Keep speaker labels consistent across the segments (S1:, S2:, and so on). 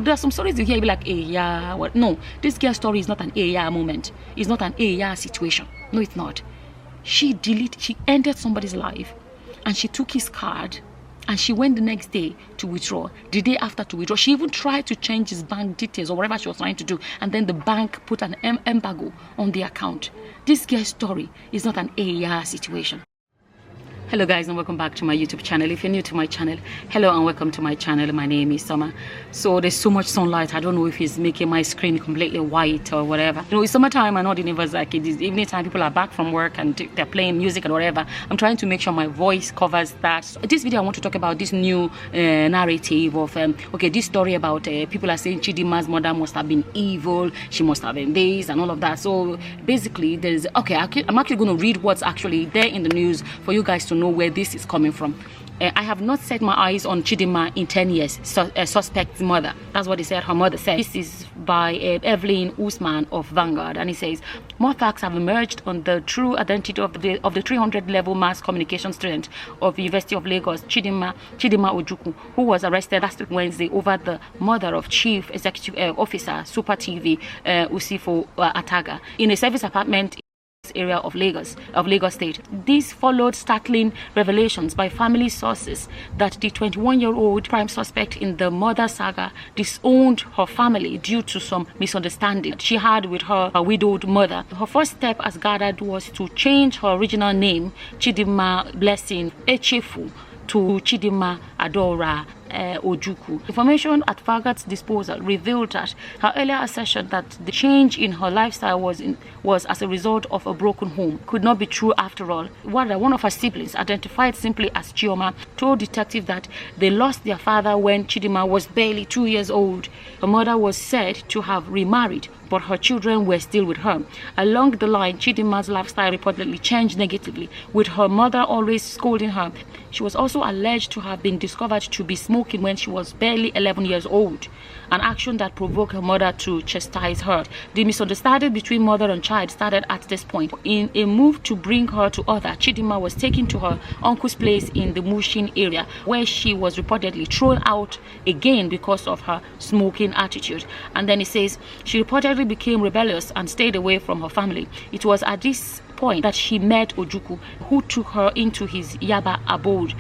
S1: There are some stories you hear, you be like, hey, yeah, what? No, this girl's story is not an hey, yeah moment. It's not an hey, yeah situation. No, it's not. She ended somebody's life, and she took his card, and she went the next day to withdraw. The day after to withdraw, she even tried to change his bank details or whatever she was trying to do, and then the bank put an embargo on the account. This girl's story is not an hey, yeah situation. Hello guys, and welcome back to my YouTube channel. If you're new to my channel, hello and welcome to my channel. My name is Summer. So there's so much sunlight, I don't know if it's making my screen completely white or whatever. You know, it's summertime and all the neighbors, like it is evening time, people are back from work and they're playing music and whatever. I'm trying to make sure my voice covers that. So this video I want to talk about this new narrative of okay, this story about people are saying Chidimma's mother must have been evil, she must have been this and all of that. So basically there's I'm actually going to read what's actually there in the news for you guys to know where this is coming from. I have not set my eyes on Chidimma in 10 years, suspect's mother. That's what he said, her mother said. This is by Evelyn Usman of Vanguard, and he says, more facts have emerged on the true identity of the 300 level mass communication student of the University of Lagos, Chidimma Ojukwu, who was arrested last Wednesday over the murder of Chief Executive Officer Super TV Usifo Ataga in a service apartment area of Lagos State. This followed startling revelations by family sources that the 21-year-old prime suspect in the murder saga disowned her family due to some misunderstanding she had with her widowed mother. Her first step, as gathered, was to change her original name, Chidimma Blessing Echefu, to Chidimma Adora Ojukwu. Information at Vanguard's disposal revealed that her earlier assertion that the change in her lifestyle was as a result of a broken home could not be true after all. One of her siblings, identified simply as Chioma, told detectives that they lost their father when Chidimma was barely 2 years old. Her mother was said to have remarried, but her children were still with her. Along the line, Chidimma's lifestyle reportedly changed negatively, with her mother always scolding her. She was also alleged to have been discovered to be smoking when she was barely 11 years old, an action that provoked her mother to chastise her. The misunderstanding between mother and child started at this point. In a move to bring her to order, Chidimma was taken to her uncle's place in the Mushin area, where she was reportedly thrown out again because of her smoking attitude. And then it says she reportedly became rebellious and stayed away from her family. It was at this point that she met Ojukwu, who took her into his Yaba abode,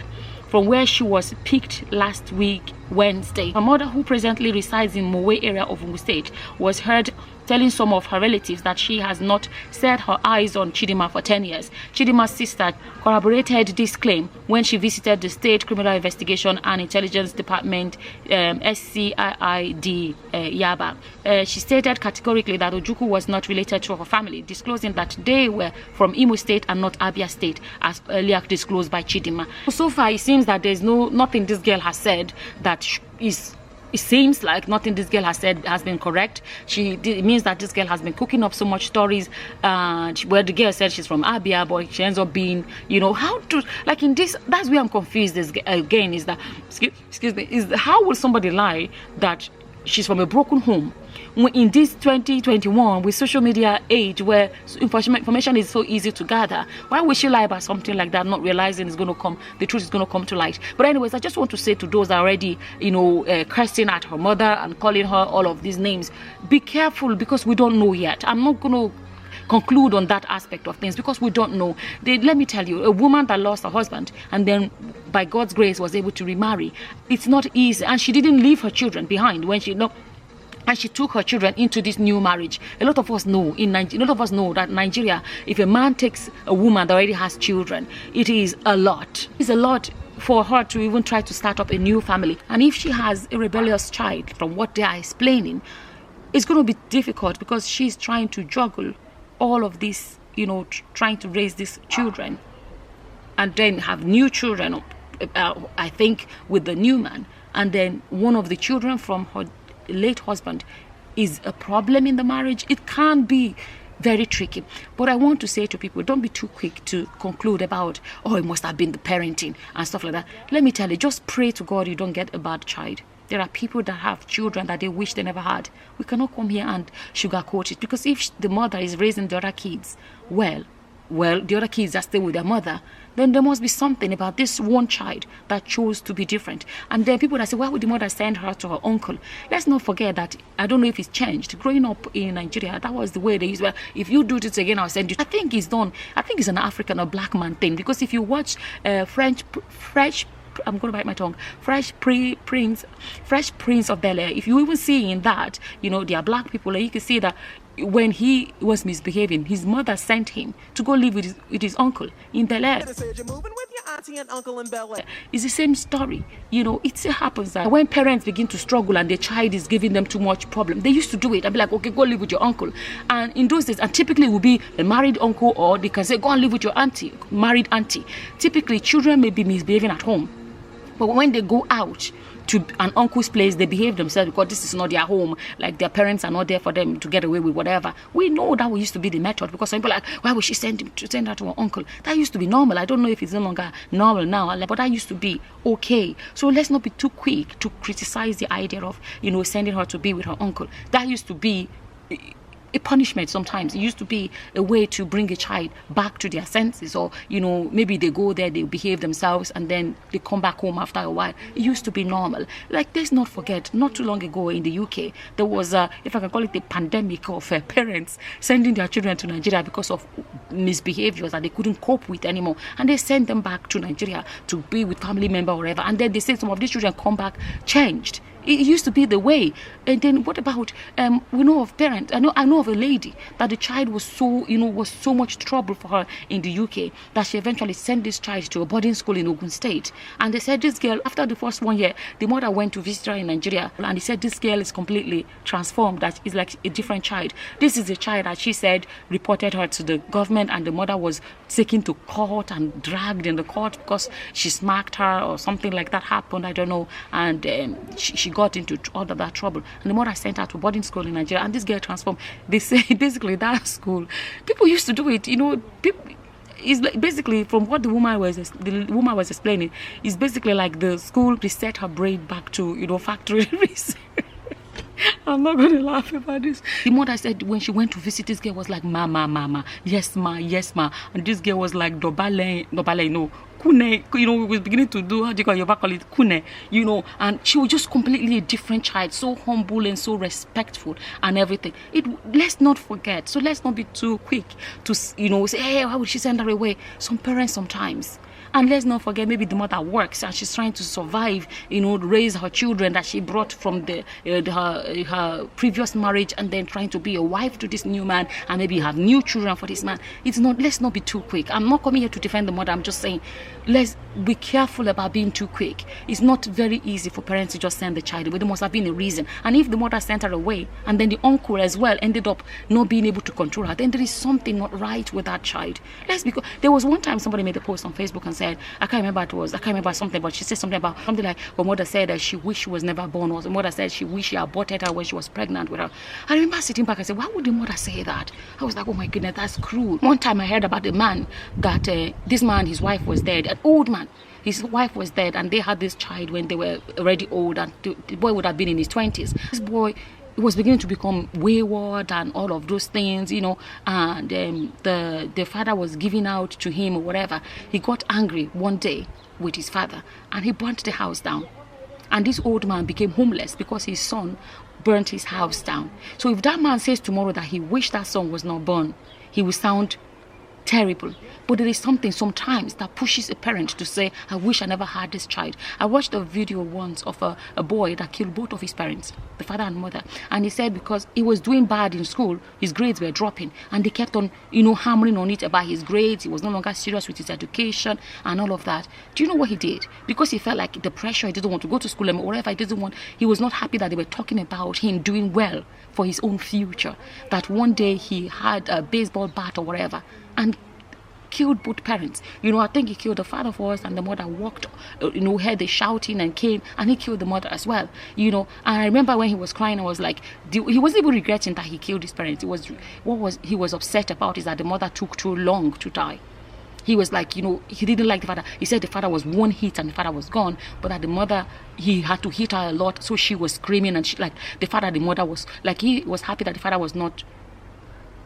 S1: from where she was picked last week Wednesday. Her mother, who presently resides in Mowe area of Ogun State, was heard telling some of her relatives that she has not set her eyes on Chidimma for 10 years. Chidimma's sister corroborated this claim when she visited the State Criminal Investigation and Intelligence Department, SCIID Yaba. She stated categorically that Ojukwu was not related to her family, disclosing that they were from Imo State and not Abia State, as earlier disclosed by Chidimma. So far, it seems that there's nothing this girl has said that it seems like nothing this girl has said has been correct. It means that this girl has been cooking up so much stories where the girl said she's from Abia, but she ends up being, you know, how to, like in this, that's where I'm confused again, is that, excuse me, is how will somebody lie that she's from a broken home in this 2021 with social media age where information is so easy to gather? Why would she lie about something like that, not realizing it's going to come, the truth is going to come to light? But anyways, I just want to say to those that are already, you know, cursing at her mother and calling her all of these names, be careful, because we don't know yet. I'm not going to conclude on that aspect of things because we don't know. Let me tell you, a woman that lost her husband and then by God's grace was able to remarry, it's not easy, and she didn't leave her children behind when she and she took her children into this new marriage. A lot of us know that Nigeria, if a man takes a woman that already has children, it is a lot. It's a lot for her to even try to start up a new family. And if she has a rebellious child, from what they are explaining, it's going to be difficult because she's trying to juggle all of this, you know, trying to raise these children and then have new children, I think, with the new man. And then one of the children from her late husband is a problem in the marriage. It can be very tricky. But I want to say to people, don't be too quick to conclude about, oh, it must have been the parenting and stuff like that. Let me tell you, just pray to God you don't get a bad child. There are people that have children that they wish they never had. We cannot come here and sugarcoat it, because if the mother is raising the other kids well, well, the other kids are still with their mother, then there must be something about this one child that chose to be different. And then people that say, why would the mother send her to her uncle? Let's not forget that, I don't know if it's changed. Growing up in Nigeria, that was the way they used, well, if you do this again, I'll send you. I think it's done. I think it's an African or black man thing, because if you watch I'm going to bite my tongue. Fresh Prince of Bel-Air. If you even see in that, you know, there are black people, and you can see that when he was misbehaving, his mother sent him to go live with his uncle in Bel-Air. It's the same story. You know, it still happens that when parents begin to struggle and their child is giving them too much problem, they used to do it. I'd be like, okay, go live with your uncle. And in those days, and typically it would be a married uncle, or they can say, go and live with your auntie, married auntie. Typically, children may be misbehaving at home, but when they go out to an uncle's place, they behave themselves because this is not their home. Like, their parents are not there for them to get away with whatever. We know that used to be the method, because some people are like, why would she send her to her uncle? That used to be normal. I don't know if it's no longer normal now, but that used to be okay. So let's not be too quick to criticize the idea of, you know, sending her to be with her uncle. That used to be a punishment sometimes. It used to be a way to bring a child back to their senses, or, you know, maybe they go there, they behave themselves, and then they come back home after a while. It used to be normal. Like, let's not forget, not too long ago in the UK, there was if I can call it a pandemic of parents sending their children to Nigeria because of misbehaviors that they couldn't cope with anymore, and they sent them back to Nigeria to be with family member or whatever, and then they say some of these children come back changed. It used to be the way. And then what about we know of parents, I know of a lady that the child was so much trouble for her in the UK that she eventually sent this child to a boarding school in Ogun State. And they said this girl, after the first 1 year, the mother went to visit her in Nigeria, and they said this girl is completely transformed, that is like a different child. This is a child that she said reported her to the government, and the mother was taken to court and dragged in the court because she smacked her or something like that happened, I don't know, and she got into all of that trouble, and the mother sent her to boarding school in Nigeria, and this girl transformed. They say basically that school, people used to do it, you know. It's like, basically, from what the woman was explaining, is basically like the school reset her brain back to, you know, factory reset. I'm not going to laugh about this. The mother said when she went to visit, this girl was like, mama, yes ma, and this girl was like, dobale, no, kune, you know, we was beginning to do, how do you call it, kune, you know, and she was just completely a different child, so humble and so respectful and everything. Let's not forget, so let's not be too quick to, you know, say, hey, why would she send her away? Some parents sometimes. And let's not forget, maybe the mother works and she's trying to survive, you know, raise her children that she brought from her previous marriage, and then trying to be a wife to this new man, and maybe have new children for this man. Let's not be too quick. I'm not coming here to defend the mother. I'm just saying, let's be careful about being too quick. It's not very easy for parents to just send the child away. There must have been a reason. And if the mother sent her away, and then the uncle as well ended up not being able to control her, then there is something not right with that child. There was one time somebody made a post on Facebook and said, I can't remember something, but she said something like her mother said that she wished she was never born, or the mother said she wished she aborted her when she was pregnant with her. I remember sitting back and said, why would the mother say that? I was like, oh my goodness, that's cruel. One time I heard about a man that this man, his wife was dead, an old man. His wife was dead, and they had this child when they were already old, and the boy would have been in his 20s. This boy was beginning to become wayward and all of those things, you know, and the father was giving out to him or whatever. He got angry one day with his father, and he burnt the house down. And this old man became homeless because his son burnt his house down. So if that man says tomorrow that he wished that son was not born, he will sound terrible. But there is something sometimes that pushes a parent to say, I wish I never had this child. I watched a video once of a boy that killed both of his parents, the father and mother, and he said because he was doing bad in school, his grades were dropping, and they kept on, you know, hammering on it about his grades. He was no longer serious with his education and all of that. Do you know what he did? Because he felt like the pressure, he didn't want to go to school and whatever, he was not happy that they were talking about him doing well for his own future, that one day he had a baseball bat or whatever and killed both parents. You know, I think he killed the father first, and the mother walked, you know, heard the shouting and came, and he killed the mother as well, you know. And I remember when he was crying, I was like, he wasn't even regretting that he killed his parents. He was upset about is that the mother took too long to die. He was like, you know, he didn't like the father. He said the father was one hit and the father was gone, but that the mother, he had to hit her a lot, so she was screaming, and the mother was like, he was happy that the father was not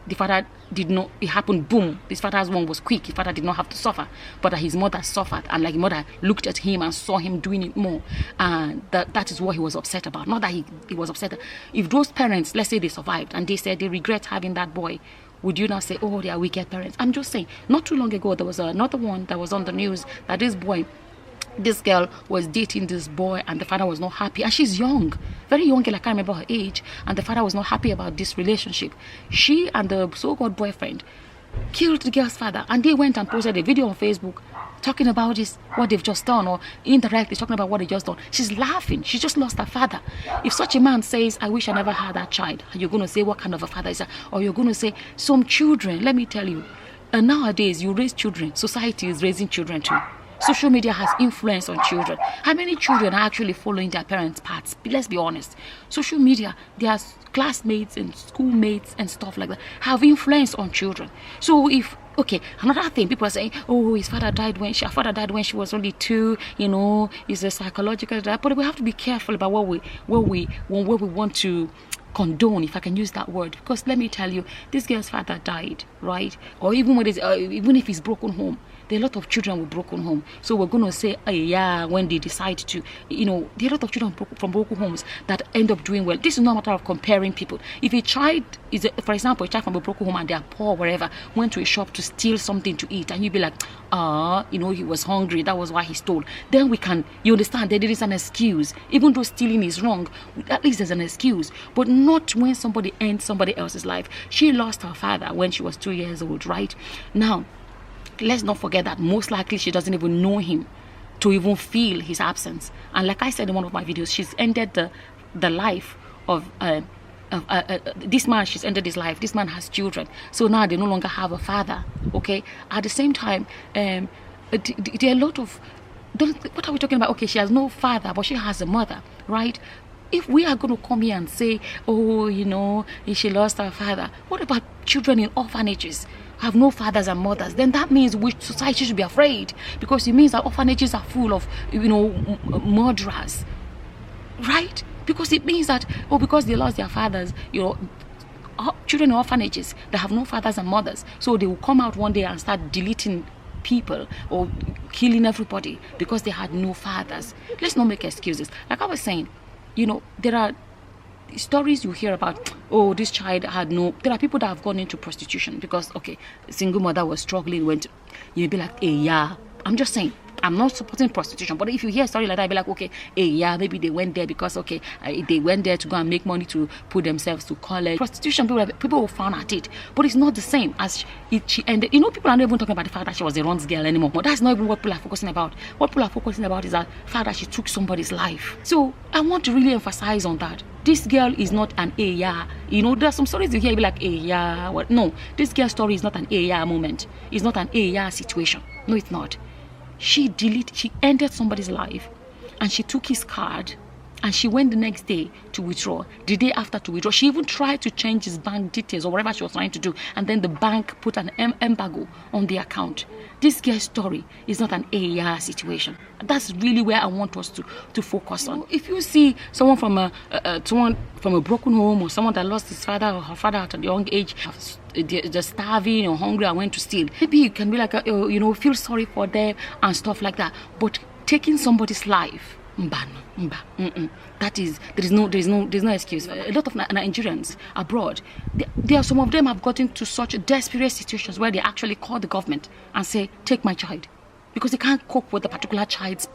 S1: the father did not, it happened, boom, this father's one was quick, his father did not have to suffer, but that his mother suffered, and like his mother looked at him and saw him doing it more, and that is what he was upset about. Not that he was upset. If those parents, let's say they survived and they said they regret having that boy, would you now say, oh, they are wicked parents? I'm just saying, not too long ago there was another one that was on the news, that this girl was dating this boy and the father was not happy, and she's young, very young girl, I can't remember her age, and the father was not happy about this relationship. She and the so-called boyfriend killed the girl's father, and they went and posted a video on Facebook talking about this, what they've just done, or indirectly talking about what they just done. She's laughing, she just lost her father. If such a man says, I wish I never had that child, you're going to say, what kind of a father is that? Or you're going to say, some children, let me tell you, nowadays you raise children, society is raising children too. Social media has influence on children. How many children are actually following their parents' paths? Let's be honest. Social media, their classmates and schoolmates and stuff like that have influence on children. So if, okay, another thing, people are saying, oh, her father died when she was only 2, you know, it's a psychological, but we have to be careful about what we want to condone, if I can use that word, because let me tell you, this girl's father died, right? Or even even if he's broken home, there are a lot of children with broken home. So we're going to say, yeah, when they decide to, you know, there are a lot of children from broken homes that end up doing well. This is not a matter of comparing people. If a child is, for example, a child from a broken home and they are poor, wherever, went to a shop to steal something to eat, and you'd be like, you know, he was hungry, that was why he stole. Then we can, you understand, there is an excuse. Even though stealing is wrong, at least there's an excuse. But not when somebody ends somebody else's life. She lost her father when she was 2 years old, right? Now, let's not forget that most likely she doesn't even know him to even feel his absence. And like I said in one of my videos, she's ended the life of this man. She's ended his life. This man has children, so now they no longer have a father. Okay, at the same time, there are a lot of, what are we talking about? Okay, she has no father, but she has a mother, right? If we are going to come here and say, oh, you know, she lost her father, what about children in orphanages have no fathers and mothers? Then that means which society should be afraid, because it means that orphanages are full of, you know, murderers, right? Because it means that, oh, because they lost their fathers, you know, children in orphanages that have no fathers and mothers, so they will come out one day and start deleting people or killing everybody because they had no fathers. Let's not make excuses. Like I was saying, you know, there are stories you hear about, oh, this child had no, there are people that have gone into prostitution because, okay, single mother was struggling, went, you'd be like, hey, yeah, I'm just saying, I'm not supporting prostitution, but if you hear a story like that, I'd be like, okay, hey, yeah, maybe they went there because, okay, they went there to go and make money to put themselves to college. Prostitution, people will frown at it, but it's not the same as she ended. You know, people are not even talking about the fact that she was a runs girl anymore, but that's not even what people are focusing about. What people are focusing about is the fact that she took somebody's life. So I want to really emphasize on that. This girl is not an yeah. You know, there are some stories you hear, you be like, yeah, what? No, this girl's story is not an yeah moment. It's not an yeah situation. No, it's not. She ended somebody's life, and she took his card, and she went the next day to withdraw, the day after to withdraw. She even tried to change his bank details or whatever she was trying to do, and then the bank put an embargo on the account. This girl's story is not an yeah situation. That's really where I want us to focus on. If you see someone from a broken home, or someone that lost his father or her father at a young age, they're starving or hungry and went to steal, maybe you can be like, you know, feel sorry for them and stuff like that. But taking somebody's life, that is, there's no excuse. A lot of Nigerians abroad, there are some of them have gotten to such desperate situations where they actually call the government and say, take my child, because they can't cope with the particular child's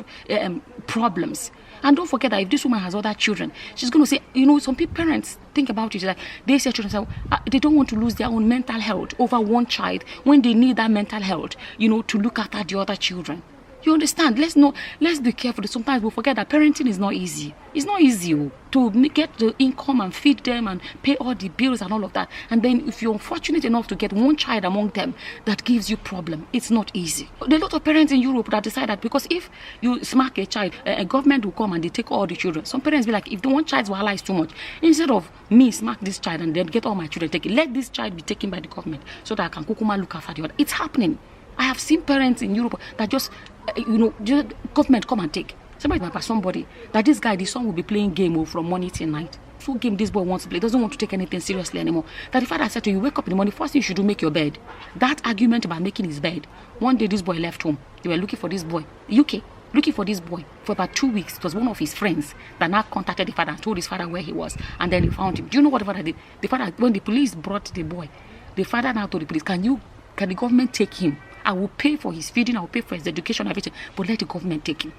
S1: problems. And don't forget that if this woman has other children, she's going to say, you know, some parents think about it like they say children say, they don't want to lose their own mental health over one child when they need that mental health, you know, to look after the other children. You understand? Let's be careful. Sometimes we forget that parenting is not easy. It's not easy to get the income and feed them and pay all the bills and all of that. And then if you're fortunate enough to get one child among them that gives you problem, it's not easy. There are a lot of parents in Europe that decide that because if you smack a child, a government will come and they take all the children. Some parents be like, if the one child's wahala is too much, instead of me smack this child and then get all my children taken, let this child be taken by the government so that I can kukuma look after the other. It's happening. I have seen parents in Europe that just, you know, just government come and take. Somebody might pass somebody that this guy, the son will be playing game from morning till night. full game this boy wants to play, doesn't want to take anything seriously anymore. That the father said to you, wake up in the morning, first thing you should do, make your bed. That argument about making his bed. One day this boy left home. They were looking for this boy. UK. Looking for this boy for about 2 weeks. It was one of his friends that now contacted the father and told his father where he was. And then he found him. Do you know what the father did? The father, when the police brought the boy, the father now told the police, can the government take him? I will pay for his feeding, I will pay for his education, everything, but let the government take him.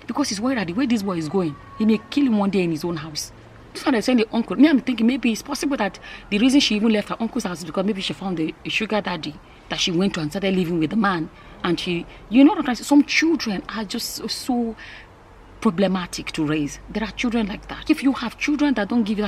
S1: Because he's worried that the way this boy is going, he may kill him one day in his own house. That's why they're saying the uncle. Me, I'm thinking maybe it's possible that the reason she even left her uncle's house is because maybe she found a sugar daddy that she went to and started living with the man. And she, you know what I'm saying? Some children are just so problematic to raise. There are children like that. If you have children that don't give you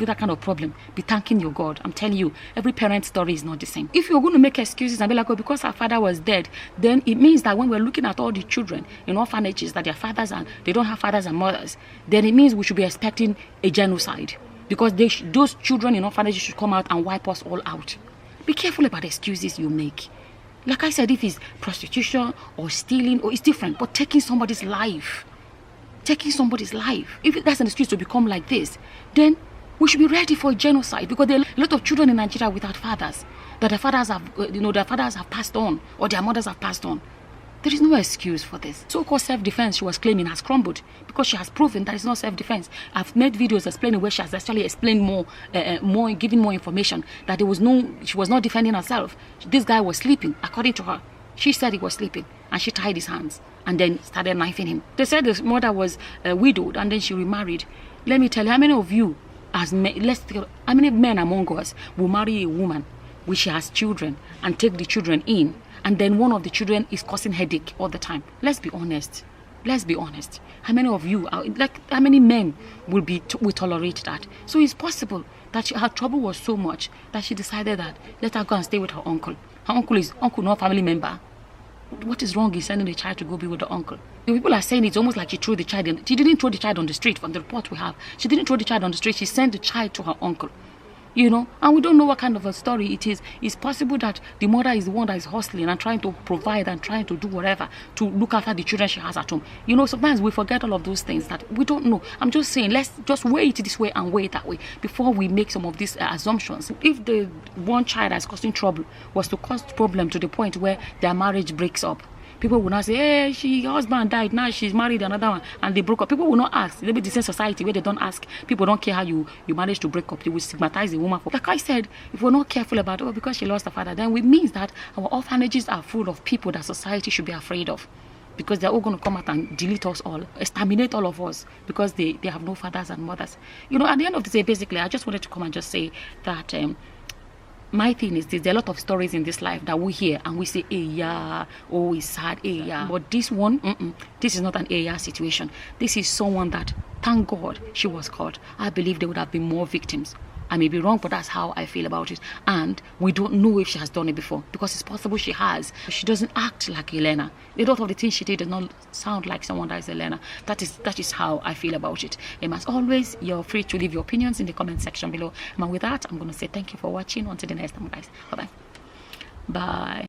S1: that kind of problem, be thanking your God. I'm telling you, every parent's story is not the same. If you're going to make excuses and be like, oh, because our father was dead, then it means that when we're looking at all the children in orphanages that their fathers and they don't have fathers and mothers, then it means we should be expecting a genocide, because those children in orphanages should come out and wipe us all out. Be careful about the excuses you make. Like I said, if it's prostitution or stealing, or it's different, but taking somebody's life, if that's an excuse to become like this, then we should be ready for a genocide, because there are a lot of children in Nigeria without fathers, that their fathers have passed on, or their mothers have passed on. There is no excuse for this. So-called self-defense she was claiming has crumbled, because she has proven that it's not self-defense. I've made videos explaining where she has actually explained more, giving more information, that she was not defending herself. This guy was sleeping, according to her. She said he was sleeping, and she tied his hands and then started knifing him. They said his mother was widowed and then she remarried. Let me tell you, how many of you, how many men among us will marry a woman which she has children and take the children in, and then one of the children is causing headache all the time? Let's be honest. How many of you, how many men will tolerate that? So it's possible that her trouble was so much that she decided that let her go and stay with her uncle. Her uncle not a family member. What is wrong in sending the child to go be with the uncle? The people are saying it's almost like she threw the child in. She didn't throw the child on the street. From the report we have, she didn't throw the child on the street. She sent the child to her uncle. You know, and we don't know what kind of a story it is. It's possible that the mother is the one that is hustling and trying to provide and trying to do whatever to look after the children she has at home. You know, sometimes we forget all of those things that we don't know. I'm just saying, let's just weigh it this way and weigh it that way before we make some of these assumptions. If the one child that's causing trouble was to cause problem to the point where their marriage breaks up, people will not say, hey, her husband died, now she's married another one, and they broke up. People will not ask. They'll be the same society where they don't ask. People don't care how you managed to break up. They will stigmatize the woman. Like I said, if we're not careful about it, because she lost her father, then it means that our orphanages are full of people that society should be afraid of, because they're all going to come out and delete us all, exterminate all of us, because they have no fathers and mothers. You know, at the end of the day, basically, I just wanted to come and just say that my thing is this: there are a lot of stories in this life that we hear and we say, hey, yeah, oh, it's sad, hey, yeah. But this one, this is not an hey, yeah situation. This is someone that, thank God, she was caught. I believe there would have been more victims. I may be wrong, but that's how I feel about it. And we don't know if she has done it before, because it's possible she has. She doesn't act like Elena. A lot of the things she did does not sound like someone that is Elena. That is how I feel about it. And as always, you're free to leave your opinions in the comment section below. And with that, I'm going to say thank you for watching. Until the next time, guys. Bye-bye. Bye.